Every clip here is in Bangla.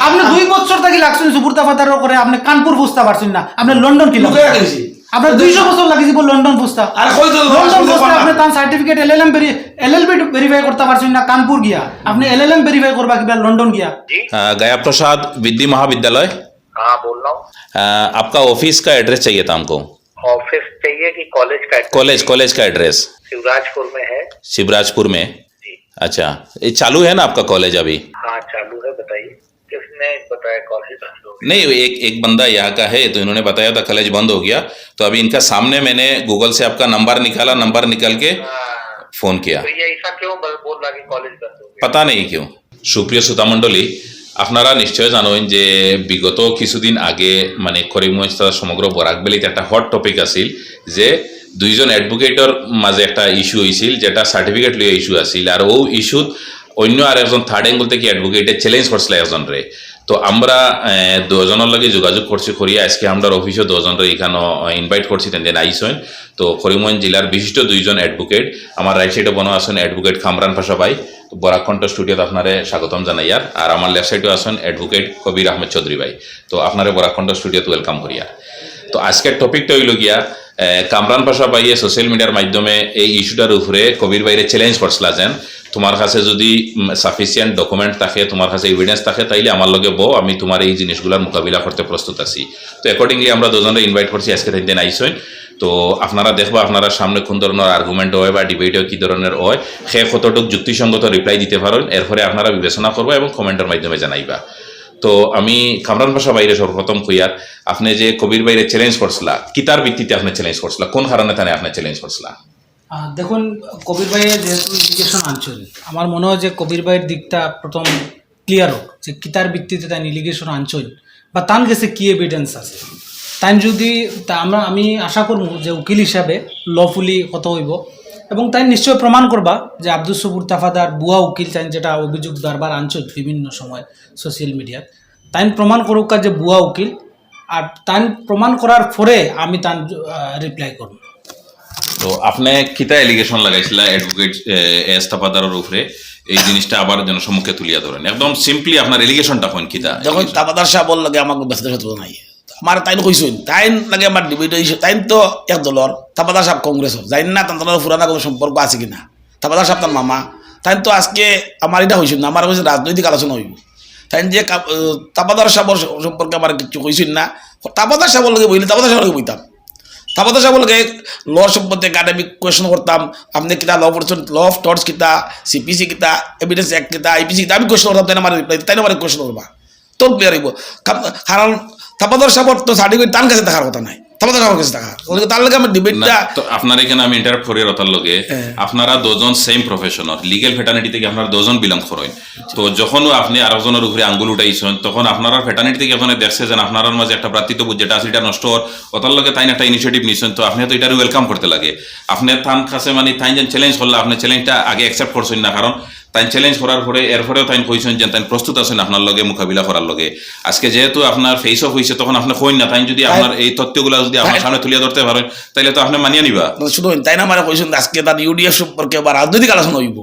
আপনি 2 বছর থাকি লাগছেন সুপুরতা ফাদারও করে আপনি কানপুর বুঝতে পারছেন না আপনি লন্ডন কি লুকায়া গেছি আপনার 200 বছর লাগিয়েছে লন্ডন বুঝতা আর কই তো লন্ডন বুঝতে আপনি তার সার্টিফিকেট এলএলবি ভেরিফাই করতে পারছেন না কানপুর গিয়া আপনি এলএলএম ভেরিফাই করবা কিবা লন্ডন गया गया प्रसाद विधि महाविद्यालय। हाँ बोल रहा हूँ। आपका ऑफिस का एड्रेस चाहिए था हमको। ऑफिस चाहिए कि कॉलेज का? कॉलेज का एड्रेस शिवराजपुर में है। शिवराजपुर में। जी अच्छा, ये चालू है ना आपका कॉलेज अभी? हाँ चालू है। बताइए किसने बताया कॉलेज चालू है? नहीं, एक बंदा यहाँ का है तो इन्होंने बताया था कॉलेज बंद हो गया, तो अभी इनका सामने मैंने गूगल से आपका नंबर निकाला, नंबर निकल के फोन किया। तो ये ऐसा क्यों बोल रहा कि कॉलेज बंद हो गया? पता नहीं क्यों। সুপ্রিয় শ্রোতামণ্ডলী, আপনারা নিশ্চয় জানেন যে বিগত কিছুদিন আগে মানে করিমগঞ্জ তথা সমগ্র বরাকবেলিতে একটা হট টপিক আছিল যে দুইজন অ্যাডভোকেটর মাঝে একটা ইস্যু হয়েছিল যেটা সার্টিফিকেট লিয়ে ইস্যু আছিল আর ও ইস্যুত অন্য আর একজন থার্ড অ্যাঙ্গল থেকে অ্যাডভোকেটে চ্যালেঞ্জ করছিল একজনরে। তো আমরা দুজনের লগে যোগাযোগ করছি করিয়া আজকে আমরা অফিসে দুজনরে এখানে ইনভাইট করছি তেন আইসেন। তো করিমগঞ্জ জেলার বিশিষ্ট দুইজন অ্যাডভোকেট আমার রাইট সাইডে বনা আছেন অ্যাডভোকেট খামরান পাশা ভাই, বরাকণ্ঠ স্টুডিওতে আপনারে স্বাগতম জানাইয়ার। আর আমার লেফট সাইডে আছেন অ্যাডভোকেট কবির আহমেদ চৌধুরী ভাই। তো আপনারে বরাকণ্ঠ স্টুডিওতে ওয়েলকাম করিয়ার। তো আজকের টপিকটা হইল গিয়া কামরান পাশা ভাইয়ে সোশ্যাল মিডিয়ার মাধ্যমে এই ইস্যুটার উপরে কবির ভাইরে চ্যালেঞ্জ করছিলা যেন তোমার কাছে যদি সাফিসিয়েন্ট ডকুমেন্ট থাকে, তোমার কাছে এভিডেন্স থাকে, তাইলে আমার লগে বউ, আমি তোমার এই জিনিসগুলোর মোকাবিলা করতে প্রস্তুত আছি। তো অ্যাকর্ডিংলি আমরা দুজনে ইনভাইট করছি আজকে তিন দিন আইসেন। তো আপনারা দেখবা আপনারা সামনে কোন ধরনের আর্গুমেন্ট হয় বা ডিবেট হয়, কী ধরনের হয়, সে কতটুক যুক্তিসঙ্গত রিপ্লাই দিতে পারেন, এরপরে আপনারা বিবেচনা করবা এবং কমেন্টের মাধ্যমে জানাইবা। তো আমি কামরান পাশা বাইরে সর্বপ্রথম কইয়ার, আপনি যে কবির বাইরে চ্যালেঞ্জ করছিলা, কিতার ভিত্তিতে আপনি চ্যালেঞ্জ করছিলা, কোন কারণে তানে আপনি চ্যালেঞ্জ করছিলা? দেখুন কবির ভাইয়ের যেহেতু ইলিগেশন আনছেন আমার মনে হয় যে কবির ভাইয়ের দিকটা প্রথম ক্লিয়ার হোক যে কিতার ভিত্তিতে তাই ইলিগেশন আনছেন বা তার কাছে কী এভিডেন্স আছে। তাই যদি আমি আশা করব যে উকিল হিসাবে লফুলি কত হইব এবং তাই নিশ্চয় প্রমাণ করবা যে আব্দুল সবুর তাফাদার বুয়া উকিল তাই যেটা অভিযোগ বারবার আনছেন বিভিন্ন সময় সোশ্যাল মিডিয়াত, তাই প্রমাণ করুক যে বুয়া উকিল। আর তাই প্রমাণ করার পরে আমি তার রিপ্লাই করব। তো আপনি কিতা এলিগেশন লাগাইছিলা অ্যাডভোকেট এস তাফাদারের উপরে, এই জিনিসটা আবার জনসম্মুখে তুলিয়া ধরেন। একদম সিম্পলি আপনার এলিগেশনটা কোন কিতা? যখন তাপাদার সাহেব বল লাগে আমাকে ব্যস্ত শত্রু নাই আমার তাই কইসুন তাই লাগে আমার ডিবেট হয়েছে। তাই তো এক দলর তাপাদার সাহেব কংগ্রেসের জানি না তাদের পুরানা কোনো সম্পর্ক আছে কিনা। তাপাদার সাহেব তার মামা তাই তো আজকে আমার এটা হয়েছিল না, আমার হয়েছে রাজনৈতিক আলোচনা হইব। তাই যে তাপাদার সাহেবের সম্পর্কে আমার কিছু কইসুন না, তাপাদার সাহেবের লগে বইলে তাপাদার সাহেবের লগে বইতাম। তাপাদার সাহেবের লগে লর সম্বন্ধে একাডেমিক কোয়েশন করতাম, আপনি কিতা ল পড়ছেন, ল অফ টর্চ কিতা, সিপিসি কিতা, এভিডেন্স অ্যাক্ট কিতা, আইপিসি কিতা, আমি কোয়েশন করতাম। তাই আমার রিপ্লাই তাই আমার কোয়েশন করবা তো ক্লিয়ার হইব। কারণ তাপাদার সাহেবের তো সার্টিফিকেট তার কাছে দেখার কথা নাই, তাপাদার সাহেবের কাছে দেখা তার লগে আমার ডিবেটটা। তো আপনার এখানে আমি ইন্টারাপ্ট করি ওটার লগে, আপনারা দুজন সেম প্রফেশনাল লিগ্যাল ফ্যাটার্নিটি থেকে আপনারা দুজন বিলং করেন। তো যখন আপনি আরেকজনের উপরে আঙ্গুল উঠাইছেন তখন আপনারা ফ্যাটার্নিটি থেকে ওখানে দেখছে যে আপনার মাঝে একটা ভ্রাতৃত্ববোধ যেটা আছে এটা নষ্ট হওয়ার ওটার লগে তাই একটা ইনিশিয়েটিভ নিয়েছেন। তো আপনি তো এটার ওয়েলকাম করতে লাগে। আপনি তার কাছে মানে তাই যেন চ্যালেঞ্জ করলে আপনি চ্যালেঞ্জটা আগে অ্যাকসেপ্ট করছেন না, কারণ তাই চ্যালেঞ্জ করার পরে এরপরেও তাই কইছেন যে তাই প্রস্তুত আছেন আপনার লগে মোকাবিলা করার লগে। আজকে যেহেতু আপনার ফেস অফ হয়েছে তখন আপনি কইন না, তাই যদি আপনার এই তথ্যগুলো যদি আপনার সামনে তুলিয়া ধরতে পারেন তাহলে তো আপনি মানিয়ে নিবা। শুধু তাই না আমার কইছেন আজকে তার ইউডিএফ সম্পর্কে বা রাজনৈতিক আলোচনা হইব,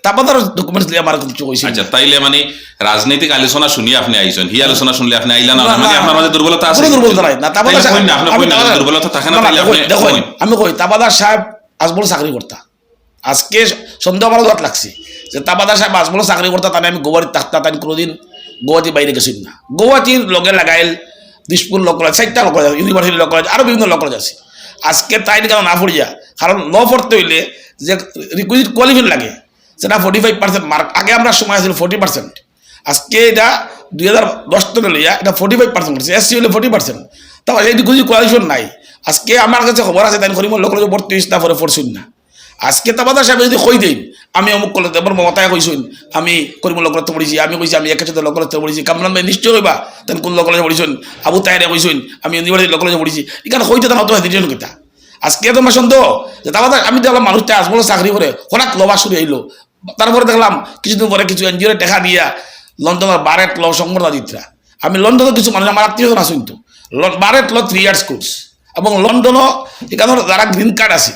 তাপাদার ডকুমেন্টস দিয়ে আমার কিছু কইছেন। আচ্ছা, তাইলে মানে রাজনৈতিক আলোচনা শুনিয়ে আপনি আইছেন, হি আলোচনা শুনলে আপনি আইলা না, মানে আপনার মাঝে দুর্বলতা আছে? কোনো দুর্বলতা নাই না, তাপাদার সাহেব আপনি কইন না দুর্বলতা থাকে না, তাইলে আপনি দেখুন আমি কই তাপাদার সাহেব আজ বড় চাকরি করতা। আজকে সন্দেহ আমার দত লাগছে যে তাপাদার সাহেব আজ বড় চাকরি করতা, তাই আমি গোয়াটি থাকতা, তাই কোনোদিন গোয়াটি বাইরে গেছিল না। গোয়াটির লগে লাগাইল দিসপুর ল কলেজ, 4টা law college, university law college, আরও বিভিন্ন ল কলেজ আছে। আজকে তাই কেন না পড়িয়া, কারণ ল পড়তে হইলে যে রিকুইজিট কোয়ালিফিকেশন লাগে সেটা 45% মার্ক। আগে আমরা সময় আছিল 40%, আজকে এটা 2010 থেকে লইয়া এটা 45% করছে। এসসি হলে 40%, তারপর এই রিকুইজিট কোয়ালিফিকেশন নাই। আজকে আমার কাছে খবর আছে তাই করিমগঞ্জ ল কলেজে ভর্তি হয়েছে, তারপরে পড়ছুন না। আজকে তাপাদার সাহেব যদি কই দেন আমি অমুক কলেজ আমার মমতায় কইসুন আমি করিমগঞ্জ ল কলেজে পড়েছি, আমি কইছি আমি একসাথে ল কলেজে পড়েছি, কামরান ভাই নিশ্চয় কইবা তেন কোন ল কলেজে পড়েছেন, আবু তাইরে কইসুন আমি ইউনিভার্সিটি ল কলেজে পড়েছি, এখানে কইতে তার অত হেদিজন কইতা। আজকে তোমার সন্দেহ যে তাপাদার আমি দেখলাম মানুষটা আসবো চাকরি করে হঠাৎ লবা শুরু হইলো, তারপরে দেখলাম কিছুদিন পরে কিছু এনজিওর দেখা দিয়া লন্ডনের বারেট ল সংবর্ধনা। আমি লন্ডনের কিছু মানুষ আমার আত্মীয় আছে কিন্তু বারেট ল 3 ইয়ার্স কোর্স এবং লন্ডনও এখানে যারা গ্রিন কার্ড আছে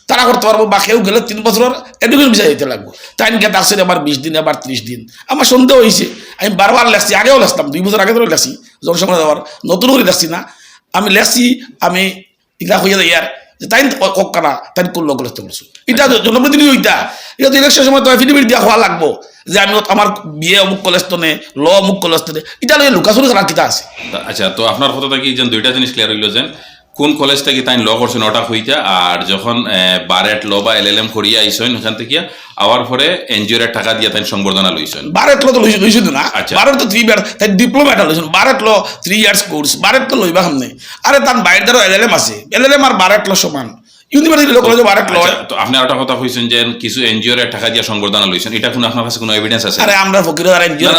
তারা করতে পারবো, বা কেউ গেলে 3 বছরের এডুকেশন ভিসা দিতে লাগবো। তাই নিয়ে ডাকছে আবার 20 দিন, আবার 30 দিন। আমার সন্দেহ হয়েছে, আমি বারবার লেখছি, আগেও লেখতাম, 2 বছর আগে ধরে লেখছি, জনসংখ্যা দেওয়ার, নতুন করে লেখছি না, আমি লেখছি, আমি ইগলা হইয়া যাই আর যে তাই কক কানা তাই কোন লোক লেখতে করছো। এটা জনপ্রতিনিধি হইতা, এটা তো ইলেকশনের সময় তো এফিডেভিট দিয়া হওয়া লাগবো যে আমি আমার বিয়ে অমুক কলেজ নে, ল অমুক কলেজ নে, এটা লইয়া লুকাচুরি করার কিতা আছে। আচ্ছা, তো আপনার কথা কি যেন দুইটা জিনিস ক্লিয়ার হইল, যে কোন কলেজ থেকে তাই ল করছেন ওটা হইতা, আর যখন বারেট ল বা LLM করিয়া আইসেন ওখান থেকে আওয়ার পরে এনজিওর টাকা দিয়ে তাই সংবর্ধনা লইছেন। বারেট ল তো লইছেন না, আচ্ছা। বারেট তো 3 ইয়ার তাই ডিপ্লোমা এটা লইছেন, বারেট ল 3 ইয়ার্স কোর্স, বারেট তো লইবা সামনে। আরে তার বাইরে ধরো LLM আছে, LLM আর বারেট ল সমান, ইউনিভার্সিটি লোক কলেজে বারেট ল। তো আপনি একটা কথা কইছেন যে কিছু এনজিওর টাকা দিয়ে সংবর্ধনা লইছেন, এটা কোন আপনার কাছে কোনো এভিডেন্স আছে? আরে আমরা ফকির আর এনজিও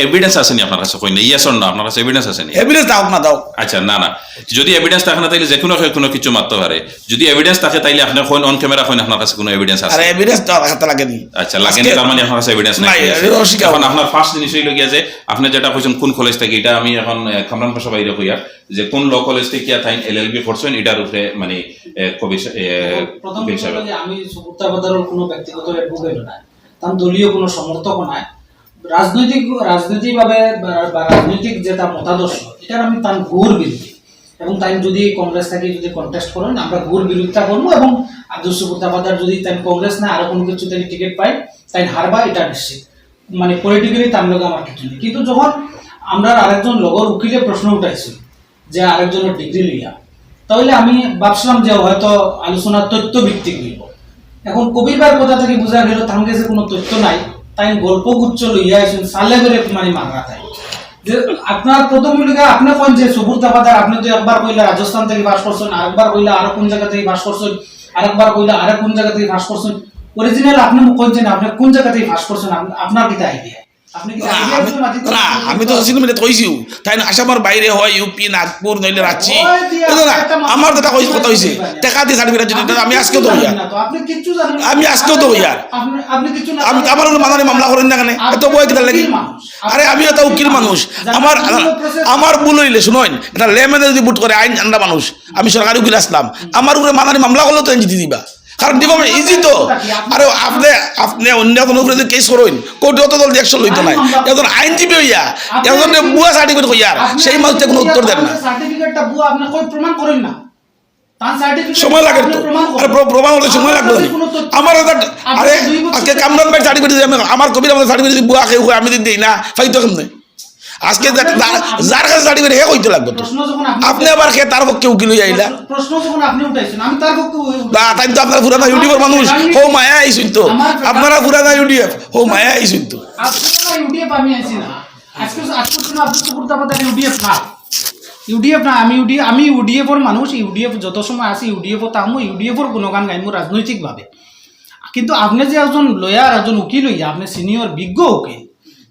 এভিডেন্স আছে নি আপনার কাছে? কই না ইয়েস অর না, আপনার কাছে এভিডেন্স আছে নি? এভিডেন্স দাও না দাও। আচ্ছা, না না, যদি এভিডেন্স থাকে না তাইলে যে কোনো কিছু মারতে পারে। যদি এভিডেন্স থাকে তাইলে আপনি কোন অন ক্যামেরা কোন আপনার কাছে কোনো এভিডেন্স আছে? আরে এভিডেন্স দাও, হাতে লাগেনি। আচ্ছা, লাগেনি, তার মানে আপনার কাছে এভিডেন্স নাই। এখন আপনার ফার্স্ট জিনিস হইল গিয়া যে আপনি যেটা কইছেন কোন কলেজ থেকে, এটা আমি এখন কামরান পাশা বাইরে কইয়া যে কোন ল কলেজ থেকে তাই LLB করছেন, এটার উপরে মানে কবি প্রথম কথা হলো যে আমি সুবুর্তাবাদারের কোনো ব্যক্তিগত অ্যাডভোকেট নাই, তার দলীয় কোনো সমর্থক নাই, রাজনৈতিকভাবে বা রাজনৈতিক যে তার মতাদর্শ এটার আমি তার ঘোর বিরোধী, এবং তাই যদি কংগ্রেস থেকে যদি কন্টেস্ট করেন আমরা ঘোর বিরোধিতা করবো, এবং আব্দুল সুবুর্তাবাদার যদি তাই কংগ্রেস না আরো কোনো কিছু তাই টিকিট পাই তাই হারবা, এটা নিশ্চিত। মানে পলিটিক্যালি তার লগে আমার কিছু নেই। কিন্তু যখন আমরা আরেকজন লগর উকিলে প্রশ্ন উঠাইছি যে আরেকজনের ডিগ্রি লইয়া, তাহলে আমি ভাবছিলাম যে হয়তো আলোচনার তথ্য ভিত্তিক হইব। এখন কবির ভাইয়ের কথা থেকে বোঝা গেল তার কাছে কোনো তথ্য নাই, তাই গল্প গুচ্ছ লইয়া আইসেন সালে বেড়ে মানে মারা তাই যে আপনার প্রথম লিখা আপনি কোন যে সুবুর্তাবাদার, আপনি তো একবার কইলা রাজস্থান থেকে পাস করছেন, আরেকবার কইলা আরো কোন জায়গা থেকে পাস করছেন, আরেকবার কইলা আরো কোন জায়গা থেকে পাস করছেন। অরিজিনাল আপনি কোনছেন, আপনি কোন জায়গা থেকে পাস করছেন, আপনার কি আইডিয়া? আপনি কি না, আমি তো সোশ্যাল মিডিয়াতে কইছিও তাই না, আসামের বাইরে হয় ইউপি, নাগপুর, নইলে রাঁচি, আমার তো কথা হইছে টাকা দিয়ে সার্টিফিকেট যদি আমি আজকেও তো হইয়া, আমি আজকেও তো হইয়া, আমি আমার মাদারে মামলা করেন না কেন, এত বই কিনা লাগি? আরে আমি একটা উকিল মানুষ, আমার ভুল হইলে শুনুন, এটা লেমেনে যদি বুট করে আইন জানা মানুষ, আমি সরকারি উকিল আসলাম, আমার উপরে মাদারে মামলা করলেও তো জিতে দিবা, কারণ দিব ইজি তো। আরে আপনি অন্য কোনো উপরে কেস করেন কোর্টে অত দল অ্যাকশন লইতো না, এখন আইনজীবী হইয়া এখন বুয়া সার্টিফিকেট হইয়া সেই মানুষটা কোনো উত্তর দেন না, সার্টিফিকেটটা বুয়া আপনি কই প্রমাণ করেন না, সময় লাগে তো। আরে প্রমাণ হতে সময় লাগবে না আমার। আরে আজকে কামরান ভাই সার্টিফিকেট আমার কবির আমাদের সার্টিফিকেট বুয়া কেউ আমি দিই না ফাইতো কেমনে? আজকে যার কাছে সার্টিফিকেট হে কইতে লাগবে তো, আপনি আবার কে তার পক্ষে উকিল হইয়া আইলা? প্রশ্ন যখন আপনি উঠাইছেন আমি তার পক্ষে না, তাই তো আপনার পুরানা ইউটিউবের মানুষ ও মায়া আইসুন তো, আপনারা পুরানা ইউটিউব ও মায়া আইসুন তো। আপনারা ইউটিউব আমি আইছি না, আজকে আপনি সুবুর্তাবাদার ইউটিউব না, ইউডিএফ না, আমি ইউডিএফর মানুষ, ইউডিএফ যত সময় আসি ইউডিএফ তাহমু, ইউডিএফর গুণগান গাইমু রাজনৈতিকভাবে। কিন্তু আপনি যে একজন লয়ার, একজন উকিল হইয়া, আপনি সিনিয়র বিজ্ঞ উকিল,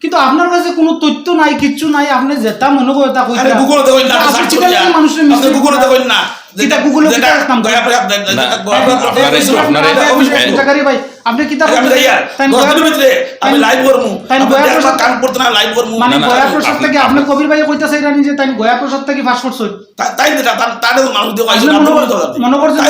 কিন্তু আপনার কাছে কোনো তথ্য নাই, কিচ্ছু নাই, আপনি যেটা মনে করে তা কইতে গুগলে দেখুন না, মানুষের আপনি গুগলে দেখুন না, এটা গুগলে কাম করে ভাই আপনি কিতাব আমি যাইয়া 10 দিনের ভিতরে আমি লাইভ করমু, আমি দেখবা কাম করতে না লাইভ করমু। মানে গয়া প্রসাদ থেকে আপনি কবির ভাই কইতাছে এটা নিজে তাই গয়া প্রসাদ থেকে পাস করছেন, তাই না তারে মানুষ দিয়ে কইছে মনে করছেন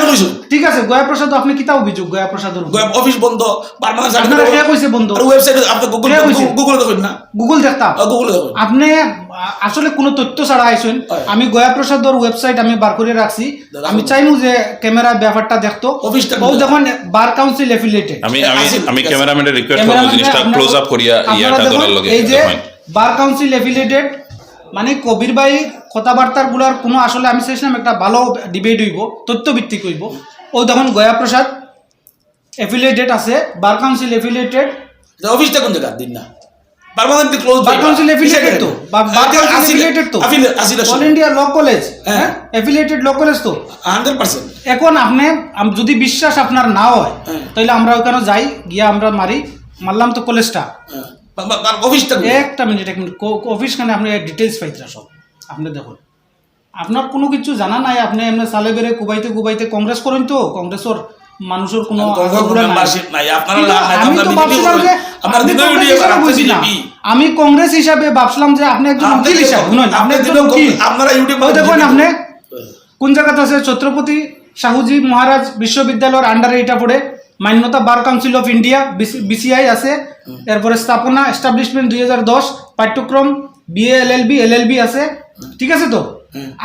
ঠিক আছে। গয়া প্রসাদ আপনি কিতা অভিযোগ? গয়া প্রসাদের গয়া অফিস বন্ধ, পার্মানেন্ট আপনারা কে কইছে বন্ধ? আর ওয়েবসাইটে আপনি গুগলে দেখুন না, গুগল দেখতাম, গুগলে দেখুন। আপনি আসলে কোনো তথ্য ছাড়া আইছেন। আমি গয়া প্রসাদর ওয়েবসাইট আমি বার করে রাখছি, আমি চাইমু যে ক্যামেরা ব্যাপারটা দেখতো। ও দেখুন বার কাউন্সিল এফিলিয়েটেড, আমি ক্যামেরাম্যানের রিকোয়েস্ট করব জিনিসটা ক্লোজ আপ করিয়া ইয়াটা ধরার লগে এই যে বার কাউন্সিল এফিলিয়েটেড মানে কবির ভাই কথাবার্তার গুলার কোনো আসলে আমি চাইছিলাম একটা ভালো ডিবেট হইব, তথ্য ভিত্তিক হইব। ও দেখুন গয়া প্রসাদ এফিলিয়েটেড আছে, বার কাউন্সিল এফিলিয়েটেড, অফিসটা কোন জায়গা দিন না permanent close, bar council affiliated তো, বার কাউন্সিল এফিলিয়েটেড তো অল ইন্ডিয়া ল কলেজ, হ্যাঁ এফিলিয়েটেড ল কলেজ তো 100%। এখন আপনি যদি বিশ্বাস আপনার না হয় তাহলে আমরা ওখানে যাই, গিয়া আমরা মারলাম তো কলেজটা, অফিসটা একটা মিনিট অফিস খানে আপনি ডিটেলস পাইতে সব আপনি দেখুন। আপনার কোনো কিছু জানা নাই, আপনি এমনি সালে বেড়ে কুবাইতে কংগ্রেস করেন তো, কংগ্রেসের মানুষের কোনো আমি কংগ্রেস হিসাবে ভাবছিলাম যে আপনি একজন উকিল হিসাবে, আপনি একজন উকিল। দেখুন আপনি কোন জায়গাতে আছে, ছত্রপতি শাহুজি মহারাজ বিশ্ববিদ্যালয়ের আন্ডারে এটা পড়ে, মান্যতা bar council of India BCI আছে, এরপরে স্থাপনা এস্টাবলিশমেন্ট 2010, পাঠ্যক্রম বিএ এলএলবি এলএলবি আছে, ঠিক আছে। তো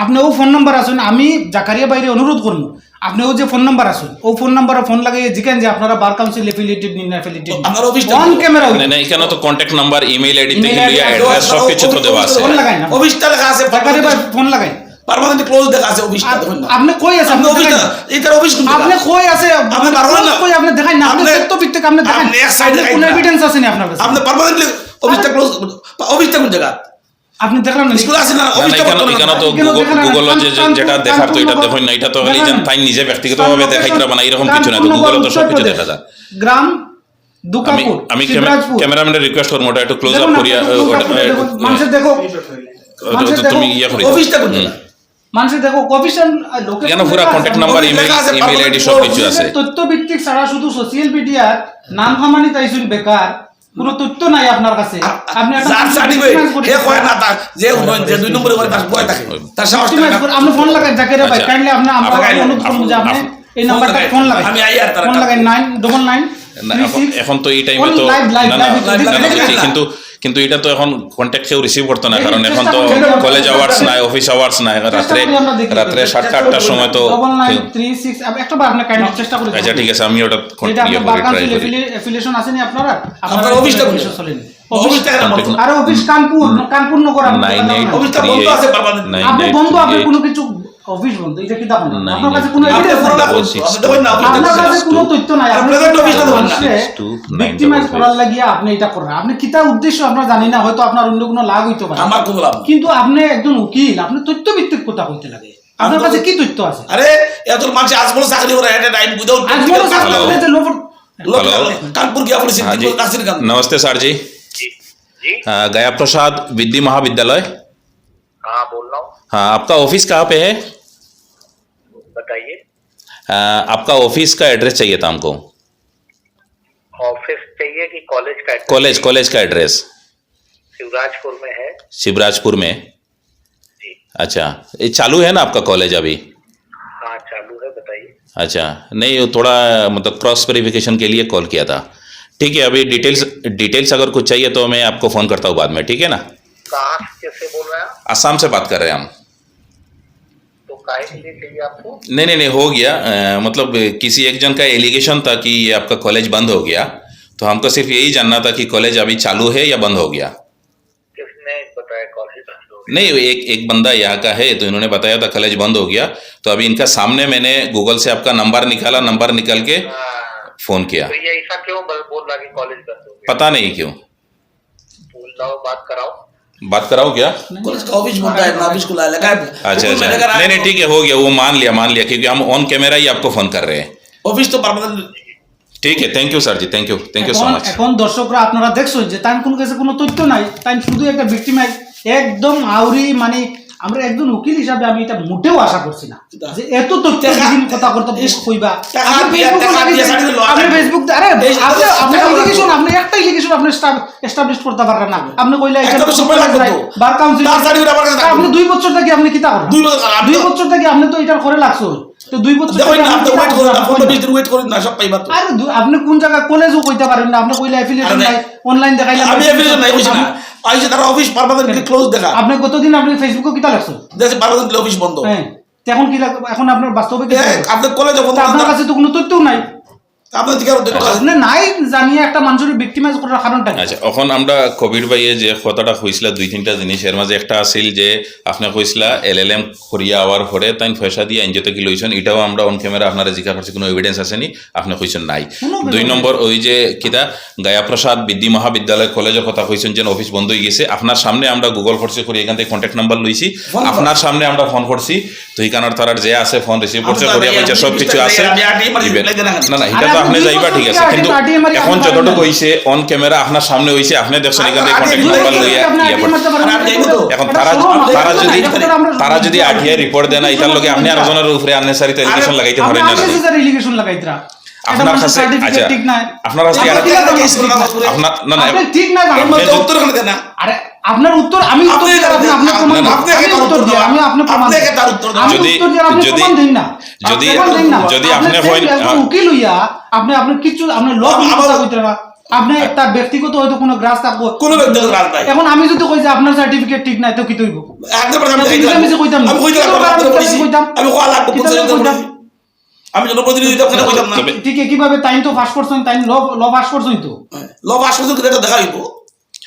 আপনিও ফোন নাম্বার আসুন, আমি জাকারিয়া বাইরে অনুরোধ করবো আপনিও যে ফোন নাম্বার আসুন ও ফোন নাম্বারে ফোন লাগিয়ে জিজ্ঞেন যে আপনারা বার কাউন্সিল এফিলিয়েটেড নিন এফিলিয়েটেড আপনার অফিসটা অন ক্যামেরা না না এখানে তো কন্ট্যাক্ট নাম্বার ইমেইল আইডি থেকে লিয়া অ্যাড্রেস সব কিছু তো দেওয়া আছে। ফোন লাগাই না, অফিসটা লেখা আছে জাকারিয়া ভাই ফোন লাগাই। পার্মানেন্ট ক্লোজ দেখা আছে অফিসটা দেখুন না আপনি কই আছে আপনি অফিসটা এটার অফিস কোন আপনি কই আছে আপনি পারবেন না কই আপনি দেখাই না, আপনি আপনি- সত্য ভিত্তিক আপনি দেখাই আপনি এক সাইডে কোন এভিডেন্স আছে না আপনার কাছে? আপনি পার্মানেন্টলি অফিসটা ক্লোজ অফিসটা কোন জায়গা আপনি দেখলাম না স্কুল আছে না না, না, অফিসটা এখানে এখানে তো গুগল যেটা দেখার তো এটা দেখুন না, এটা তো খালি যেন তাই নিজে ব্যক্তিগতভাবে দেখাইতে পারবে না, এরকম কিছু না, তো গুগলে তো সব কিছু দেখা যায়। গ্রাম আমি দুকাপুর আমি শিবরাজপুর ক্যামেরাম্যানের রিকোয়েস্ট করবো ওটা একটু ক্লোজ আপ দেখুন, করিয়া আপনি দেখুন, মানুষের দেখো মানুষের দেখো, তুমি ইয়া করি অফিসটা কোন জায়গা মানুষের দেখো কমিশন লোকেশন এখানে পুরো কন্ট্যাক্ট নাম্বার ইমেইল আইডি সব কিছু আছে। তথ্য ভিত্তিক ছাড়া শুধু সোশ্যাল মিডিয়ার নাম খামানি তাইছুন বেকার, কোনো তথ্য নাই আপনার কাছে। আপনি একটা যার সার্টিফিকেট হে কয় না তা যে যে দুই নম্বরে করে তার বয় থাকে তার সাহস থাকে না। আপনি ফোন লাগাই জাকিরা ভাই আচ্ছা। কাইন্ডলি আপনি আমরা লাগাই, অনুরোধ করব যে আপনি এই নাম্বারটা লাগাই। ফোন লাগাই, আমি আই আর তার ফোন লাগাই 999 না, এখন তো এই টাইমে তো লাইভ না না লাইভ বুঝছি, কিন্তু এটা তো এখন কন্ট্যাক্ট কেউ রিসিভ করতো না, কারণ এখন তো চেষ্টা করি। কলেজ আওয়ার্স নাই, অফিস আওয়ার্স নাই, রাত্রে 7-8টার সময় তো 9936 একটা বার আপনি কাইন্ডলি চেষ্টা করে আচ্ছা ঠিক আছে আমি ওটা যেটা ইয়ে আপনার করে ট্রাই কাউন্সিল করি। এফিলিয়েশন আছে নি আপনারা আপনার অফিসটা কোন জায়গা? চলেন অফিসটা কেন বন্ধ? আর অফিস কানপুর নগর আপনার অফিসটা বন্ধ আছে পার্মানেন্ট আপনি বন্ধু আপনি কোনো কিছু অফিস বন্ধ এটা কি দেখুন নাই, আপনার কাছে নাই, কোনো নাই, এভিডেন্স আপনি নাই, বলুন না, আপনি দেখুন না, আপনি আপনার কাছে দেখুন কোনো না। তথ্য নাই, আপনি দেখুন অফিসটা দেখুন না। 62955 ভিক্টিমাইজ করার লাগিয়া আপনি এটা করেন, আপনি কিতা উদ্দেশ্য আপনার জানি না, হয়তো আপনার অন্য কোনো লাভ হইতে পারে, আমার কোনো লাভ নেই। কিন্তু আপনি একজন উকিল, আপনি তথ্য ভিত্তিক কথা কইতে লাগে, আপনার কাছে কি তথ্য আছে? আরে এত মানুষ আজ বলে চাকরি করে এট টাইম উইদাউট আজ বড় স্যার Hello. আপনি যে লোক Hello. कानपुर गया पुलिस हाँ जी कासिर का नमस्ते सर जी, जी जी गया प्रसाद विधि महाविद्यालय। हाँ बोल रहा हूँ, हाँ आपका ऑफिस कहाँ पे है? बताइए। आपका ऑफिस का एड्रेस चाहिए था हमको, ऑफिस चाहिए कि कॉलेज का address? कॉलेज का एड्रेस शिवराजपुर में है शिवराजपुर में। जी। अच्छा ये चालू है ना आपका कॉलेज अभी? हाँ चालू है, बताइए। अच्छा नहीं वो थोड़ा मतलब क्रॉस वेरिफिकेशन के लिए कॉल किया था। ठीक है अभी डिटेल्स अगर कुछ चाहिए तो मैं आपको फ़ोन करता हूँ बाद में, ठीक है ना? कहाँ कैसे बोल रहे हैं आप? आसाम से बात कर रहे हैं हम। तो काहे के लिए चाहिए आपको? नहीं हो गया मतलब किसी एक जन का एलिगेशन था कि ये आपका कॉलेज बंद हो गया, तो हमको सिर्फ यही जानना था कि कॉलेज अभी चालू है या बंद हो गया। किसने बताया कॉलेज बंद हो गया? नहीं एक बंदा यहाँ का है तो इन्होंने बताया था कॉलेज बंद हो गया, तो अभी इनका सामने मैंने गूगल से आपका नंबर निकाला, नंबर निकल के हाँ, फ़ोन किया, तो ये ऐसा क्यों बोल रहा कि कॉलेज बंद हो गया? पता नहीं क्यों। बोल रहा बात कराओ। बात कराओ क्या? पुलिस का ऑफिस बनता है ना ऑफिस खुला है लगा है अच्छा नहीं ठीक है हो गया, वो मान लिया क्योंकि हम ऑन कैमरा ही आपको फ़ोन कर रहे हैं। ऑफिस तो परमानेंट ঠিক আছে thank you sir ji thank you so much. এখন দর্শকরা আপনারা দেখছেন যে তাই কোন কাছে কোনো তথ্য নাই, তাই শুধু একটা ভিক্টিমাইজ একদম আউরি, মানে আমরা একজন উকিল হিসাবে আমি এটা মোটেও আশা করছি না যে এত তথ্যহীন কথা কইবা। আপনি ফেসবুক আরে আপনি এলিগেশন আপনি একটা এলিগেশন আপনি এস্টাবলিশ করতে পারবেন না, আপনি কইলা এটা বার কাউন্সিল আপনি 2 বছর থেকে আপনি কিতা করেন? 2 বছর থেকে আপনি তো এটার করে লাগছো, তো 2 বছর দেখুন থেকে না আপনি ওয়েট করুন না 15 20 দিন ওয়েট করুন না সব পাইবা তো আরে আপনি কোন জায়গা কলেজও কইতে পারেন না, আপনি কইলা অ্যাফিলিয়েশন নাই, অনলাইন দেখাইলা আমি এফিলিয়েশন নাই বুঝি না আইছে তার অফিস পারমানেন্টলি ক্লোজ দেখা আপনি কতদিন আপনি ফেসবুকে কিতা লাগছো? দেশে পারমানেন্টলি অফিস বন্ধ হ্যাঁ এখন কি এখন আপনার বাস্তবে কি আপনি কলেজে বন্ধ আপনার কাছে তো কোনো তথ্যও নাই, আপনার দিকে আপনি নাই জানিয়ে একটা মানুষের ভিক্টিমাইজ করার কারণটা কি? আচ্ছা এখন আমরা কবির ভাইয়ে যে কথাটা কইছিলা 2-3টা জিনিস এর মাঝে একটা আছিল যে আপনি কইছিলা এলএলএম করিয়া আওয়ার পরে তাই পয়সা দিয়ে এনজিওতে কি লইছেন, এটাও আমরা অন ক্যামেরা আপনারা জিজ্ঞাসা করছি কোনো এভিডেন্স আসেনি, আপনি কইছেন নাই। 2 নম্বর ওই যে কিতা গায়া প্রসাদ বিদ্যি মহাবিদ্যালয় কলেজের কথা কইছেন যে অফিস বন্ধ হয়ে গেছে, আপনার সামনে আমরা গুগল করছি করে এখান থেকে কন্ট্যাক্ট নাম্বার লইছি, আপনার সামনে আমরা ফোন করছি, তো এইখানের তারার যে আছে ফোন রিসিভ করছে করিয়া কইছে সব কিছু আছে। না না এটা তো আপনি যাইবা ঠিক আছে, কিন্তু এখন যতটুকু হইছে অন ক্যামেরা আপনার সামনে হইছে, আপনি দেখছেন এখান থেকে কন্ট্যাক্ট নাম্বার লইয়া ইয়া করতে। এখন তারা যদি আরটিআই রিপোর্ট দেয় না এটার লগে আপনি আরেকজনের উপরে আননেসারি এলিগেশন লাগাইতে পারেন না। এলিগেশন লাগাইতরা আপনার কাছে আচ্ছা আপনার কাছে আপনার না না আপনি ঠিক না উত্তর করে দেন না আরে আপনার উত্তর আমি উত্তর আপনি দিই, আপনি আপনার প্রমাণ দিন। আপনি আমি তার উত্তর দিই, আমি আপনার প্রমাণ আপনি দিই। তার উত্তর দেন। আমি যদি- উত্তর দিই, আপনি যদি- প্রমাণ দিন না। যদি প্রমাণ দিন না। যদি আপনি আপনি same হয় একজন উকিল হইয়া আপনি কিছু আপনি ল আমার- কইতে না, আপনি তার ব্যক্তিগত হয়তো কোনো গ্রাস থাকবো, কোনো ব্যক্তিগত গ্রাস নাই। এখন আমি যদি কই যে আপনার সার্টিফিকেট ঠিক নাই তো কি তৈব? একদম আমি আমি দেখাইতে মিশে কইতাম না। আমি কইতে কিতাব পারবো আমি না, বলেছি। কইতাম। আমি কোয়া লাগবে কিতাব আমি কইতাম। আমি জনপ্রতিনিধি কেন কইতাম না তবে- ঠিক কিভাবে টাইম তো পাস করছেন, টাইম ল পাস করছেন তো ল পাস করতে এটা দেখা হইব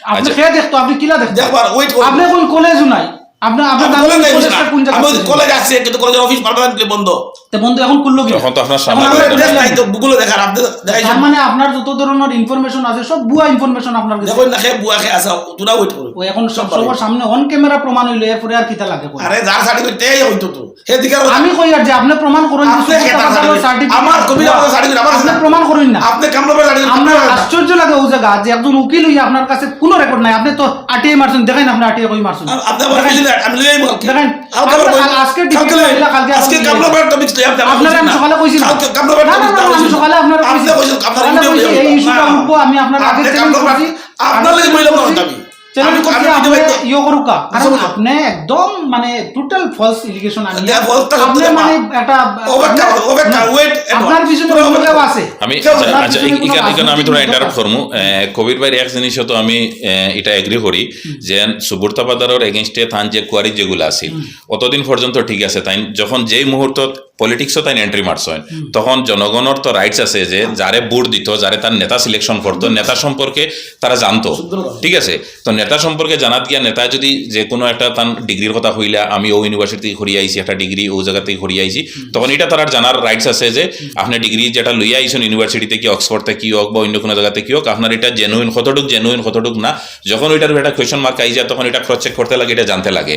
আপনি আচ্ছা। খেয়ে দেখতো, আপনি কিলা দেখতো, দেখবার ওয়েট করব আপনি কোন কলেজও নাই, আপনি আপনার আমি কলেজ নাই বুঝি না। কলেজটা কোন আমি জায়গায় কলেজ আছে কিন্তু কলেজের অফিস পার্মানেন্টলি বন্ধ তো বন্ধু এখন খুললো কি? তখন তো আপনার সামনে এখন আমার আমরা অ্যাড্রেস কইলাম। নাই তো গুগলে দেখার আপনি দেখাইছেন তার মানে আপনার যত ধরনের ইনফরমেশন আছে সব ভুয়া ইনফরমেশন আপনার কাছে। দেখুন না খেয়ে বুয়া খেয়ে আসা তোরা ওয়েট করো ও এখন সব সবার সামনে অন ক্যামেরা প্রমাণ হইলে এরপরে আর কিতা লাগে কই? আরে যার সার্টিফিকেট এই হইতো তো হে দিকার আমি কই আর যে আপনি প্রমাণ করুন, আপনি কেটা সার্টিফিকেট আমার কবিরা সার্টিফিকেট আমার আপনি প্রমাণ করুন না। আপনি কামলাবার সার্টিফিকেট আপনার আশ্চর্য লাগে ওই জায়গা যে একজন উকিল হইয়া আপনার কাছে কোনো রেকর্ড নাই, আপনি তো আটিয়ে মারছেন, দেখাইন আপনি আটিয়ে কই মারছেন, আপনি আমার কইলেন আমি লইই বল দেখেন আজকে কালকে আজকে কামলাবার টপিক লই আপনি আপনারা আমি সকালে কইছি না। কালকে কামলাবার না, না, না, আমি সকালে আপনারা আপনি কইছেন আপনার সকালে ভিডিও কইছি, এই ইস্যুটা উঠবো, আমি আপনার আগে আপনি চ্যালেঞ্জ কামলাবার করছি, আপনার লাগি বইলাম না আমি চ্যালেঞ্জ করছি, আমি আপনি ভিডিও ইয়ে করুকা, কারণ বুঝতে আপনি একদম মানে টোটাল ফলস এলিগেশন আনিয়ে দেয়া false টা আপনি সত্যি মানে না। একটা ওভারটা ওয়েট আপনার পিছনে অভিযোগ আছে। আমি কেউ আচ্ছা আপনার আচ্ছা পিছনে কোনো এখানে আমি থোড়া রাজনৈতিক ইন্টারাপ্ট দরকার। করমু কবির ভাইয়ের এক জিনিস তো আমি এটা এগ্রি করি যে সুবর্তা বাজারের এগেনস্টে তান যে কোয়ারি যেগুলো আছে অতদিন পর্যন্ত ঠিক আছে, তাই যখন যেই মুহূর্ত পলিটিক্সও তাই এন্ট্রি মারছেন তখন জনগণের তো রাইটস আছে যে যারে ভোট দিত, যারে তার নেতা সিলেকশন করতো, নেতা সম্পর্কে তারা জানতো, ঠিক আছে? তো নেতা সম্পর্কে জানাত গিয়া নেতা যদি যে কোনো একটা তার ডিগ্রির কথা হইলা আমি ও ইউনিভার্সিটি থেকে ঘুরিয়ে আইছি, একটা ডিগ্রি ও জায়গা থেকে ঘুরিয়ে আইছি, তখন এটা তার জানার রাইটস আছে যে আপনি ডিগ্রি যেটা লইয়া আইছেন ইউনিভার্সিটিতে কি অক্সফোর্ড থেকে কি হোক বা অন্য কোনো জায়গাতে কি হোক, আপনার এটা জেনুইন কতটুক না, যখন ওইটার একটা কোয়েশন মার্ক আই যায় তখন এটা ক্রস চেক করতে লাগে, এটা জানতে লাগে।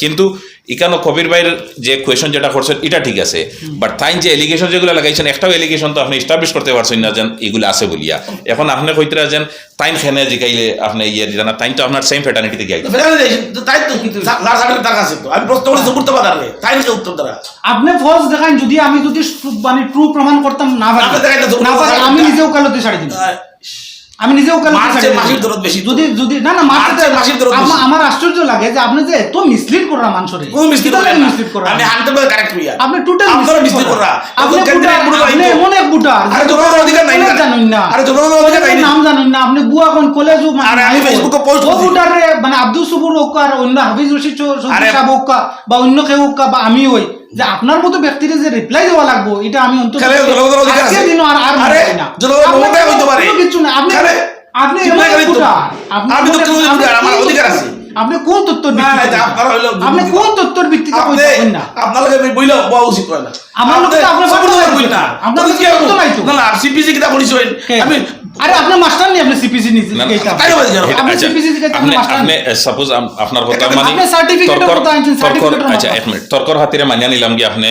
কিন্তু এখানে কবির ভাইয়ের যে কোয়েশন যেটা করছেন এটা ঠিক আছে, বাট তাই যে এলিগেশন যেগুলো লাগাইছেন একটাও এলিগেশন তো আপনি এস্টাবলিশ করতে পারছেন না যেন এগুলো আছে বলিয়া। এখন আপনি কইতে যেন তাইন খেনে জিকাইলে আপনি ইয়ে জানা তাইন তো আপনার সেম ফেটার্নিটিতে গাইতে তাই তো যার সার্টিফিকেট টাকা আছে তো আমি প্রশ্ন করি সুবর্তা বাজারে তাই না উত্তর দ্বারা আপনি ফলস দেখান, যদি আমি যদি মানে ট্রু প্রমাণ করতাম না পারি, আপনি দেখাইলে তো না পারি, আমি নিজে ওকালতি ছাড়ি দিই, আমি নিজে ওকালতি মারছে, ছাড়ি দিই। মাসির দরদ বেশি তো। যদি যদি না না মারতে মারছে, মাসির দরদ বেশি। আমার আশ্চর্য লাগে যে আপনি যে এত মিসলিড করা মানুষরে, কোন মিস্ত্রি কিভাবে করেন না? mislead করা? আমি 100% কারেক্ট হইয়া আপনি টোটাল আপনারা মিস্ত্রি করা আপনি বুটার, আপনি এমন এক বুটার আরে জনগণের অধিকার নাই না জানেন না, আরে জনগণের অধিকার নাই না নাম জানেন না আপনি, বুয়া কোন কলেজ আরে আমি ফেসবুকে পোস্ট করছি। বুটারে মানে আব্দুল সবুর হোক আর অন্য হাফিজ রশিদ আরে সাহেব হোক বা অন্য কেউ হোক বা আমি হই, যে আপনার মতো ব্যক্তির যে রিপ্লাই দেওয়া লাগবো এটা আমি অন্তত খেলে জনগণের অধিকার আছে। আজকের দিনও আর আর আরে মানি না। জনগণের আপনার মমতায় হইতে পারে। কোনো কিছু না, আপনি খেলে আপনি রিপ্লাই এমন করি তো। বুটার, আপনি আমি তো কোন- কোনো আপনি বুটার, আমার কোন অধিকার তথ্য- আছে। আপনি কোন তথ্যের না, ভিত্তিতে এটা আপনারা হইলো আপনি কোন তথ্যের ভিত্তিতে আপনি কইতাছেন না? আপনার লগে বইলা বলা উচিত হয় না আমার লোকে তো আপনার সবুজ বাচ্চা বই না আপনার আপনার লোকে কি তো তো নাই তো। না না সিপিসি কিটা পড়িছেন আমি আরে আপনি মাস্টার নেই, আপনি সিপিসি নিছেন না, না, এইটা তাই বলছি না। আপনি আচ্ছা, সিপিসি থেকে আপনি আপনি মাস্টার আপনি সাপোজ আপনার কথা মানে আপনি certificate-এর কথা আনছেন, certificate-এর আচ্ছা কথা। এক মিনিট তর্কর হাতিরে মানিয়া নিলাম কি আপনি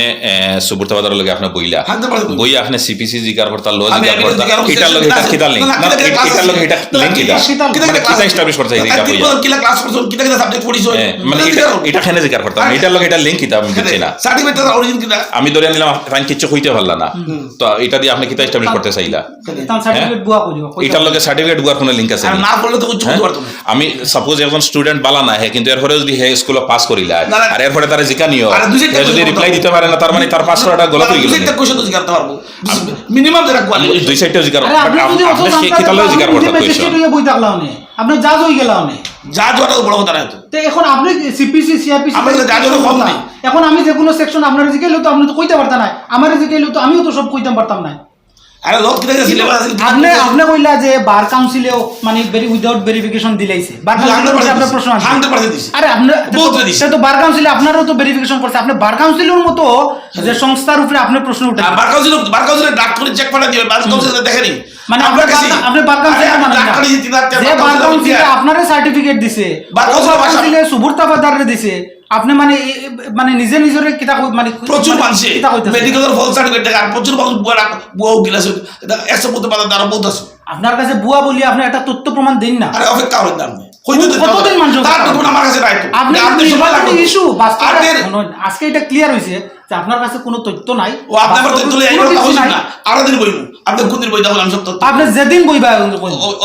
সুবর্তা বাজারের লগে আপনি বইলা 100% বই আপনি সিপিসি জিকার করতা ল আমি জিকার এগুলো করতা জিকার করছি, এটার লগে এটা কিটা লিংক না, না কিটা class এটার লগে এটা আছে। লিংক কিটা কিটা মানে কিটা এস্টাবলিশ করতে এটা বইয়া কিলা ক্লাস করছেন কিটা কিটা সাবজেক্ট পড়িছেন মানে এটা খেনে জিকার করতাম এটার লগে এটা লিংক কিটা আমি বুঝছি না। সার্টিফিকেট অরিজিন কিটা আমি ধরে নিলাম আপনি কিছু কইতে পারলা না, তো এটা দিয়ে আপনি কিটা এস্টাবলিশ করতে চাইলা তার সার্টিফিকেট বুয়া কইলো এটার লগে সার্টিফিকেট গুয়ার কোনো লিংক আছে আর নি? না পড়লে তো কিছু করতে পারতো না আমি সাপোজ একজন স্টুডেন্ট বালা না হে কিন্তু এরপরে যদি হে স্কুলে পাস করিলা না, না। আর এরপরে তারা জিকা নিও আরে দুই চারটা হে যদি question রিপ্লাই করতে দিতে পারে না তার মানে তার 500 টাকা গলত হয়ে গেল। দুইটা কোশ্চেন তো জিজ্ঞাসা করতে পারবো মিনিমাম যেটা কোয়ালিটি দুই সাইডটা জিকার আরে আপনি যদি অত আপনি জানতে কিতালে জিকার আপনি করতে ম্যাজিস্ট্রেট কইছো হয়ে বই থাকলাও নে, আপনি জাজ হই গেলাও নে, যা জোটা বড় কথা না তো তো এখন আপনি সিপিসি সিআরপিসি আমরা তো জাজ হলে কম নাই। এখন আমি যে কোনো সেকশন আপনার জিগাইলো তো আপনি তো কইতে পারতা না, আমার জিগাইলো তো আমিও তো সব কইতে পারতাম না। আরে লোক কিটা সিলেবাস আছে আপনি আপনি কইলা যে বার কাউন্সিলেও মানে উইদাউট ভেরিফিকেশন দিলাইছে, বার কাউন্সিলে আপনার প্রশ্ন আছে 100% দিছি আরে আপনি বহুত দিছি। সে তো বার কাউন্সিলে আপনারও তো ভেরিফিকেশন করছে, আপনি বার কাউন্সিলের মতো যে সংস্থার উপরে আপনি প্রশ্ন উঠে আর বারকাউন্সিলে ডাক করে চেক পাঠা দিবেন বারকাউন্সিলে দেখেনি মানে আপনি বার কাউন্সিলে মানে না যে বার কাউন্সিলে আপনারে সার্টিফিকেট দিছে, বার কাউন্সিলে সুবর্তা বাজারে দিছে, আপনি মানে মানে নিজে নিজের কিতা মানে প্রচুর মানুষ কিতা কইতাছেন? মেডিকেলের ফল সার্টিফিকেট দেখা আর প্রচুর মানুষ বুয়া উকিল আছে 100 পাতা দ্বারা বহুত আছে আপনার কাছে বুয়া বলি আপনি একটা তথ্য প্রমাণ দিন না, আরে অপেক্ষা করেন না আপনি কইতে তো কতদিন মানুষ তার তো আমার কাছে নাই তো আপনি আপনি সময় লাগবে ইস্যু আপনার আজকে এটা ক্লিয়ার হইছে যে আপনার কাছে কোনো তথ্য নাই ও আপনার তথ্য লই কোনো আইলো কিছু হইছে নাই। না আরো দিন বইমু আপনি কোন দিন বইটা বলেন আমি সব তথ্য আপনি যেদিন বইবা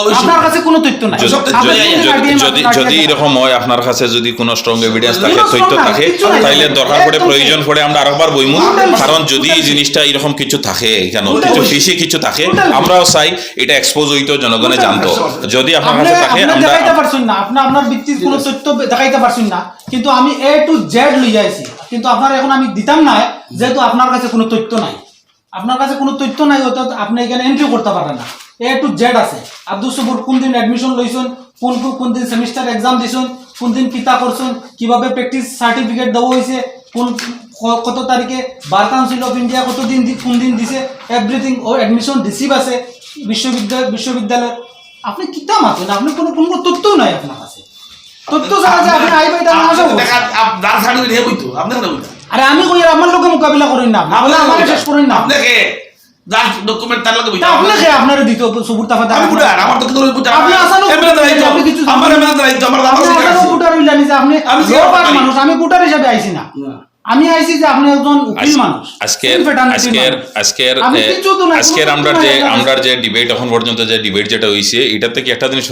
অবশ্যই। আপনার কাছে কোনো তথ্য নাই যদি- আপনি যদি- কোনদিন যদি- RDM যদি আপনার যদি কাছে- এরকম হয় আপনার কাছে যদি কোনো স্ট্রং এভিডেন্স থাকে কোনো তথ্য strong নাই, থাকে কিচ্ছু নাই। তাইলে দরকার পড়ে একদম প্রয়োজন ঠিক। পড়ে আমরা আরেকবার বইমু Total কারণ ঠিক, যদি total এই ঠিক। জিনিসটা এরকম কিছু থাকে কেন Total কিছু ঠিক। ফিসে কিছু থাকে Total ঠিক। আমরাও চাই এটা এক্সপোজ হইতো জনগণে Total জানতো ঠিক। যদি আপনার আপনি কাছে থাকে আপনি আমরা দেখাইতে পারছেন না আপনি আপনার ভিত্তির কোনো তথ্য দেখাইতে পারছেন না কিন্তু আমি A to Z লই আইছি কিন্তু আপনার এখন আমি দিতাম না যেহেতু আপনার কাছে কোনো তথ্য নাই আপনার কাছে কোনো তথ্য নাই হয়তো আপনি এখানে এন্ট্রি করতে পারেন না A to Z আছে আব্দুল সবুর কোন দিন অ্যাডমিশন লইছেন কোন দিন সেমিস্টার এক্সাম দিছেন কোন দিন কিতা করছেন কিভাবে প্র্যাকটিস সার্টিফিকেট দেওয়া হয়েছে কত তারিখে বার কাউন্সিল অফ ইন্ডিয়া কত দিন কোন দিন দিছে এভরিথিং ও অ্যাডমিশন রিসিভ আছে বিশ্ববিদ্যালয় আপনি কিতা মাতেন আপনি কোনো তথ্য নাই আপনার কাছে তথ্য ছাড়া যে আপনি আইবে এটা না আসা দেখা আপনার সার্টিফিকেট হে বইতো আপনি কেন বইতা আরে আমি কই আমার লোকে মোকাবিলা করেন না আপনি বলে আমাকে শেষ করেন না আপনাকে যার ডকুমেন্ট তার লগে বইতা আপনাকে আপনারে দিত সবুর তাফা আমি বুড়ার আমার তো কিন্তু বুঝা আপনি আসানো আপনি কিছু আমার এমএলএ দায়িত্ব আমার আপনি আমার আসানো বুটার হইলা নি যে আপনি আমি লোপার পারি। মানুষ আমি বুটার হিসেবে আইছি না আমি আইছি যে আপনি একজন উকিল মানুষ আজকের আমরা যে ডিবেট এখন পর্যন্ত যে ডিবেট যেটা হইছে এটা থেকে একটা জিনিস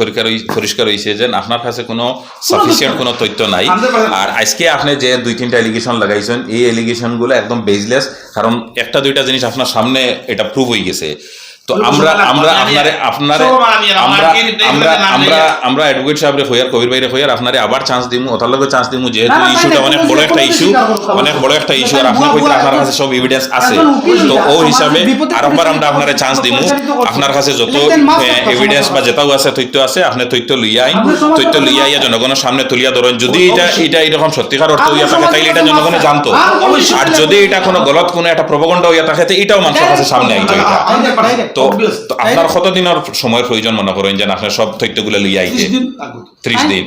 পরিষ্কার হইছে যে আপনার কাছে কোনো সাফিসিয়েন্ট কোনো তথ্য নাই 100% আর আজকে আপনি যে 2-3টা এলিগেশন লাগাইছেন এই এলিগেশন গুলো একদম বেসলেস কারণ একটা দুইটা জিনিস আপনার সামনে এটা প্রুভ হয়ে গেছে তো আমরা অ্যাডভোকেট সাহেব হইয়ার কবির ভাইরে হইয়ার আপনারে আবার চান্স দিমু ওটার লগে চান্স দিমু যেহেতু ইস্যুটা অনেক বড় একটা ইস্যু আর আপনি কইতে আপনার কাছে সব এভিডেন্স আছে তো ও হিসাবে আরেকবার আমরা আপনারে চান্স দিমু আপনার কাছে যত এভিডেন্স বা যেটাও আছে তথ্য আছে আপনি তথ্য লইয়া আইয়া জনগণের সামনে তুলিয়া ধরেন যদি এটা এরকম সত্যিকার অর্থ হইয়া থাকে তাইলে এটা জনগণে জানতো আর যদি এটা কোনো গলত কোনো একটা প্রপাগান্ডা হইয়া থাকে এটাও মানুষের কাছে সামনে আইতো এটা তো আপনার কতদিনের সময়ের প্রয়োজন মনে করেন যে আপনার সব তথ্যগুলো লইয়া আইতে 30 দিন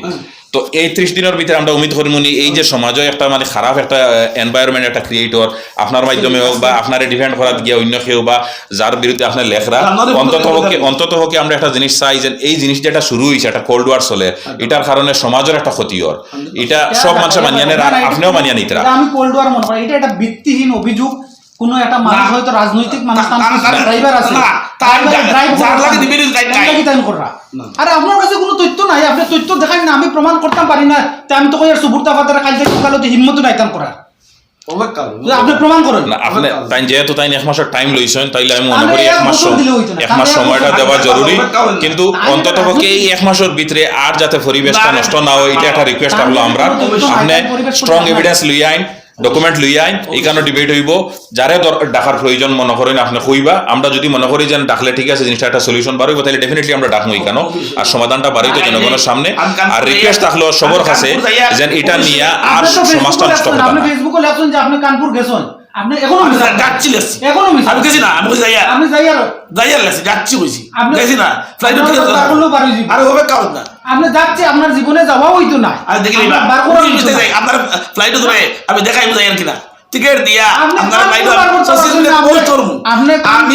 তো এই 30 দিনের ভিতরে আমরা উম্মিদ করি মনি এই যে সমাজে একটা মানে খারাপ একটা এনভায়রনমেন্ট একটা ক্রিয়েটর আপনার মাধ্যমে হোক বা আপনার ডিফেন্ড করার গিয়ে অন্য কেউ বা যার বিরুদ্ধে আপনার লেখরা অন্তত হোক আমরা একটা জিনিস চাই যে এই জিনিস যেটা শুরু হয়েছে একটা কোল্ড ওয়ার চলে এটার কারণে সমাজের একটা ক্ষতি হয় এটা সব মানুষ মানিয়ে নেন আর আপনিও মানিয়ে নিতরা আমি কোল্ড ওয়ার মনে করি এটা একটা ভিত্তিহীন অভিযোগ কোন একটা মানুষ হয়তো রাজনৈতিক মানুষ ড্রাইভার আছে আরে আপনার কাছে কোনো তথ্য নাই আপনি তথ্য দেখান না আমি প্রমাণ করতে পারি না আমি তো কই সুবুরতা ফাদার কাল থেকে সকালে হিম্মত নাইতাম করার আপনি প্রমাণ করেন না আপনি তাই যেহেতু তাই এক মাসের টাইম লইছেন তাইলে আমি মনে করি এক মাস সময়টা দেওয়া জরুরি কিন্তু অন্তত পক্ষে এই এক মাসের ভিতরে আর যাতে পরিবেশটা নষ্ট না হয় এটা একটা রিকোয়েস্ট থাকলো আমরা আপনি স্ট্রং এভিডেন্স লইয়া আইন ডকুমেন্ট লইয়া আইন এই কারণে ডিবেট হইব যারে ডাকার প্রয়োজন মনে করেন আপনি কইবা আমরা যদি মনে করি যে ডাকলে ঠিক আছে জিনিসটা একটা সলিউশন বার হইব তাহলে ডেফিনেটলি আমরা ডাকবো এই কেন আর সমাধানটা বাড়িতে জনগণের সামনে আর রিকোয়েস্ট থাকলো সবার কাছে যে এটা নিয়ে আর সমাজটা নষ্ট হবে আপনি না ফেসবুকে লেখছেন যে আপনি কানপুর গেছেন আপনি এখনো যাচ্ছিলেস এখনো আমি গেছি না আমি যাইয়া আপনি যাইয়ার যাইয়ার লাগছে যাচ্ছি কইছি আপনি গেছি না ফ্লাইটে আপনার টিকেট বার করলেও বার হয়ে যাবে। আরে হবে কাউন্ট না আপনি যাচ্ছে আপনার জীবনে যাওয়া হইতো না আর দেখিলি আপনার বার করা হইতো না। আপনার ফ্লাইটে ধরে আমি দেখাই যাই আর কিনা টিকেট দিয়া আপনি আপনার লাইভ কানপুর বার করতে পারছেন না, পোস্ট করমু আপনি আমি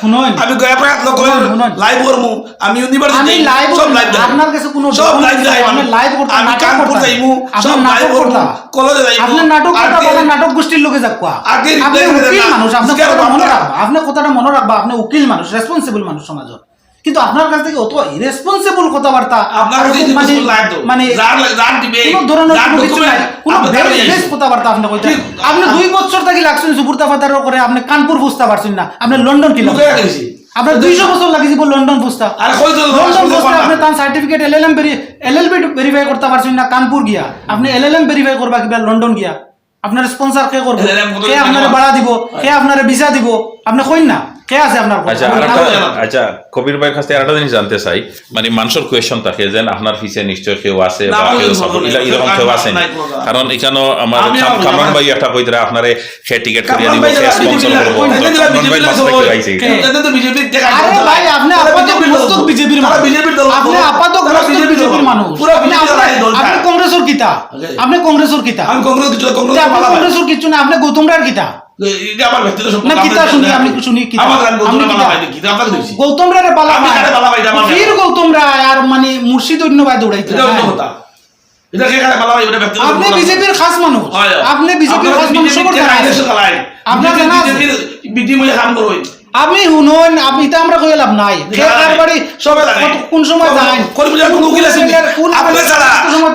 শুনুন। আমি গয়া প্রয়াস করে শুনুন। লাইভ করমু আমি ইউনিভার্সিটি আমি লাইভ সব লাইভ আপনার কাছে কোনো সব document লাইভ যাই আপনি লাইভ করতে আমি নাটক কানপুর করতে যাইমু আপনি সব লাইভ নাটক করমু করতে কলেজে যাইমু আপনি নাটক করতে বলেন নাটক গোষ্ঠীর লোকে যাক কোয়া আগে আপনি উকিল না, মানুষ আপনি স্বীকার কথাটা মনে করতে রাখবা আপনি কথাটা মনে রাখবা আপনি উকিল মানুষ রেসপন্সিবল মানুষ সমাজের কিন্তু আপনার কাছ থেকে অত ইরেসপন্সিবল কথাবার্তা আপনার কাছে মানে লাইভ তো মানে যার দিবে কোনো ধরনের যার কোনো কিছু নাই ডকুমেন্ট কোনো আপনার বেস কথাবার্তা আপনি কইতে ঠিক। আপনি 2 বছর থেকে লাগছেন সুবুরতা ফাদার করে আপনি কানপুর বুঝতে পারছেন না আপনি লন্ডন কি লুকায়া গেছি। আপনার 200 বছর লাগিয়েছে লন্ডন বুঝতা আরে কই তো লন্ডন বুঝতে আপনি তার সার্টিফিকেট এলএলবি ভেরিফাই করতে পারছেন না কানপুর গিয়া আপনি এলএলএম ভেরিফাই করবা কিবা লন্ডন গিয়া আপনার স্পন্সর কে করবে LLM কে আপনারে ভাড়া দিব কে আপনারে ভিসা দিব আপনি কইন না কে আছে আপনার আচ্ছা আচ্ছা কবির ভাইয়ের কাছে আরেকটা জিনিস জানতে চাই মানে মানুষের কোয়েশ্চন থাকে যে আপনার পিছে নিশ্চয় কেউ আছে বা কেউ সাপোর্ট এরকম কেউ আছে কারণ এখানেও আমার কামরান ভাই একটা কইতে আপনারে সে টিকেট করিয়ে দিব সে স্পন্সর করব কামরান ভাই মাস্টার কি আইছে তো বিজেপি দেখা আরে ভাই আপনি আপাতত মস্তক বিজেপির মানুষ বিজেপির দল আপনি আপাতত মস্তক বিজেপির মানুষ পুরো বিজেপির দল আপনি কংগ্রেসের কিতা আপনি কংগ্রেসের কিতা আমি কংগ্রেস কিছু আপনি কংগ্রেসের কিছু না আপনি গৌতম রায়ের কিতা এটা আমার ব্যক্তিগত না কিতা শুনি আমি শুনি কিতা আমার গান আমি গৌতম কিতা? ভাই কিতা আপনাকে দিছি গৌতম রায়ের বালা আমি কারে বালা ভাই, এটা আমার ফির গৌতম রায় আর মানে মুর্শিদ অন্য ভাই দৌড়াইতে এটা অন্য কথা এটা কে কারে বালা ভাই এটা ব্যক্তিগত আপনি বিজেপির খাস মানুষ আপনি বিজেপির খাস মানুষ সবর জানা আছে। আপনার জানা আছে? বিজেপির বিডি মলে কাম করই আমি শুনুন আপনি এটা আমরা কই লাভ নাই কার বাড়ি সবে কোন সময় যায় করিম কোনো উকিল আছে আপনি ছাড়া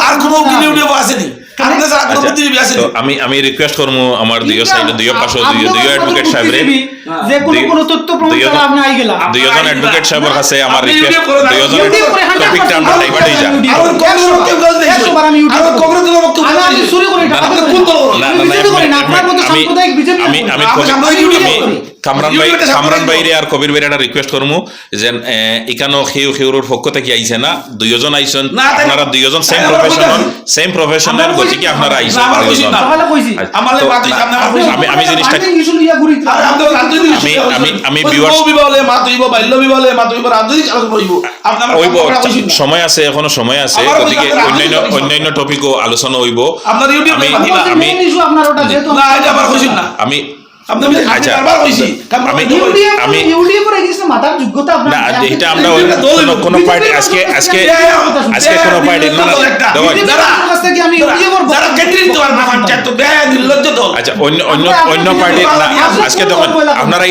আর কোনো উকিল উনি আসেনি আপনি ছাড়া কোনো আচ্ছা, বুদ্ধিজীবী আসেনি তো আমি রিকোয়েস্ট করবো আমার দুইও সাইডে দুইও পাশে দুইও অ্যাডভোকেট সাহেবরে যে কোনো তথ্য প্রমাণ ছাড়া আপনি আই গেলাম দুইজন অ্যাডভোকেট সাহেবের কাছে আমার রিকোয়েস্ট দুইজনের টপিকটা আমরা ডাইভার্ট হয়ে যান আর কংগ্রেস কেউ গল দেই আর কংগ্রেস দল বক্তব্য আমি শুরু করি না আপনি কোন দল না না না আপনার মতো সাম্প্রদায়িক বিজেপি আমি কামরান ভাইরে আর কবির ভাইরে একটা রিকোয়েস্ট করমু যে এখানো খেউর পক্ষ থেকে আইছে না দুইজন আইছেন আপনারা দুইজন সেম প্রফেশনাল গতিকে আপনারা আইছেন তাহলে কইছি আমার বাতি সামনে আমি জিনিসটা আমি ভিউয়ার্স বিবাহলে মা তুইব বাল্য বিবাহলে মা তুইব রাজনৈতিক আলোচনা হইব আপনার হইব সময় আছে এখনো সময় আছে গতিকে অন্যান্য টপিকও আলোচনা হইব আপনার ইউটিউব আমি আপনার ওটা যেহেতু না এটা আবার কইছেন না আমি আপনি আচ্ছা, আবার কইছি ইউডিএফ এর এগেইনস্টে মাথার যোগ্যতা আপনার না এটা আমরা কোনো পার্টি আজকে কোনো পার্টি না কাছ থেকে আমি ইউডিএফ এর যারা কেন্দ্রীয় দল পঞ্চায়েত তো বেয়া নির্লজ্জ দল আচ্ছা অন্য পার্টি না আজকে দেখুন আপনারা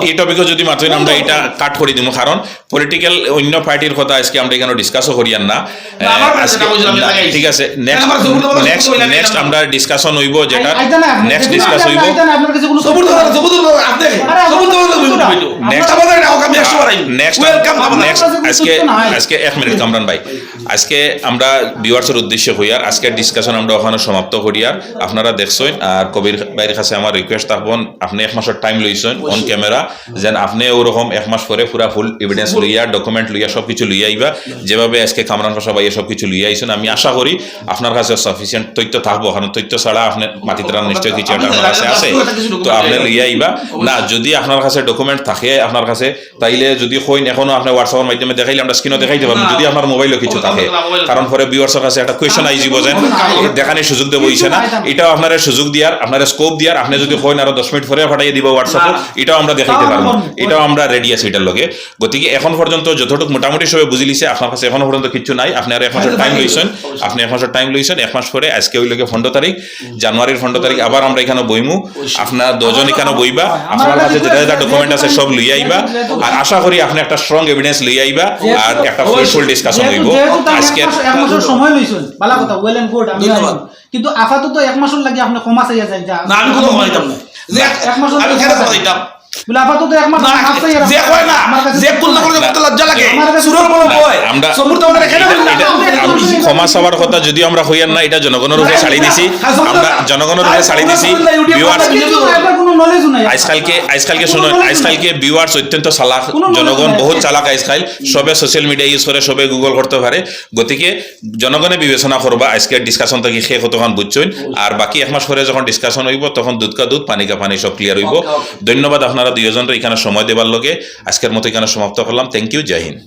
এই টপিকও যদি মাত্রই না আমরা এটা কাট করে দিব কারণ পলিটিক্যাল অন্য পার্টির কথা আজকে আমরা এখানে ডিসকাসও করিয়ান না ঠিক আছে নেক্সট আমরা ডিসকাশন হইব যেটা নেক্সট ডিসকাস হইব আপনার কাছে কোনো সবুর দল আপনি সবুর দল নেক্সট আমাদের আগামী 100 বার ওয়েলকাম আজকে 1 মিনিট কামরান ভাই আজকে আমরা ভিউয়ার্সের উদ্দেশ্যে হইয়ার আজকের ডিসকাশন আমরা ওখানে সমাপ্ত করিয়ার আপনারা দেখছেন আর কবির ভাইয়ের কাছে আমার রিকোয়েস্ট থাকবেন আপনি 1 মাসের টাইম লইছেন অন ক্যামেরা যেন আপনি ওরকম 1 মাস পরে পুরা ফুল এভিডেন্স লইয়া ডকুমেন্ট লইয়া সবকিছু লইয়া আইবা যেভাবে আজকে কামরান পাশা ভাই সবকিছু লইয়া আইছেন আমি আশা করি আপনার কাছে সাফিসিয়েন্ট তথ্য থাকবো কারণ তথ্য ছাড়া আপনি মাটিত্রাণ নিশ্চয় কিছু একটা আপনার কাছে আছে তো আপনি লইয়া আইবা না যদি আপনার কাছে ডকুমেন্ট থাকে আপনার কাছে তাইলে যদি কইন এখনো আপনি হোয়াটসঅ্যাপের মাধ্যমে দেখাইলে আমরা স্ক্রিনও দেখাইতে পারবো যদি আপনার মোবাইলও কিছু থাকে কারণ পরে ভিউয়ার্সের কাছে একটা কোয়েশ্চন আইজিব যেন দেখানোর সুযোগ দেবো ইচ্ছে না এটাও আপনার সুযোগ দিয়ার আপনার স্কোপ দিয়ার আপনি যদি কইন আরো 10 মিনিট পরে পাঠাইয়ে দিব হোয়াটসঅ্যাপে এটাও আমরা দেখাইতে পারবো এটাও আমরা রেডি আছি এটার লগে গতিকে এখন পর্যন্ত যতটুকু মোটামুটি সবাই বুঝি লিছে আপনার কাছে এখনো পর্যন্ত কিছু নাই আপনি আর 1 মাসের টাইম লইছেন 1 মাস পরে আজকে ওই লগে 15 তারিখ জানুয়ারির 15 তারিখ আবার আমরা এখানে বইমু আপনার দুজন এখানে বইবা আপনার কাছে যেটা ডকুমেন্ট আছে সব লইয়া আইবা আর আশা করি আপনি একটা স্ট্রং এভিডেন্স লইয়া আইবা আর একটা ফুল ডিসকাশন হইব আজকে 1 মাসের সময় লইছেন ভালো কথা ওয়েল এন্ড গুড আমি কিন্তু আপাতত 1 মাসের লাগি আপনি ক্ষমা চাইয়া যান যা না আমি কোনো মাইতাম না যে 1 মাস আমি কেন কইতাম বলে আপাতত 1 মাস যে কয় না যে কুল্লা করে কত লজ্জা লাগে সুরের বড় বয় আমরা সমুদ্র আমাদের কেন ক্ষমা চাওয়ার কথা যদি আমরা হইয়ার না এটা জনগণের উপরে ছাড়ি দিছি আমরা জনগণের উপরে ছাড়ি দিছি ভিউয়ার্স কোনো নলেজ নাই আজকালকে শুনুন আজকালকে ভিউয়ার্স অত্যন্ত চালাক জনগণ বহুত চালাক আজকাল সবে সোশ্যাল মিডিয়া ইউজ করে সবে গুগল করতে পারে গতিকে জনগণে বিবেচনা করবা আজকের ডিসকাশন থেকে শেষ কতক্ষণ বুঝছেন আর বাকি 1 মাস পরে যখন ডিসকাশন হইব তখন দুধ কা দুধ পানি কা পানি সব ক্লিয়ার হইব ধন্যবাদ আপনারা দুইজনের এখানে সময় দেবার লগে আজকের মতো এখানে সমাপ্ত করলাম থ্যাংক ইউ জয় হিন্দ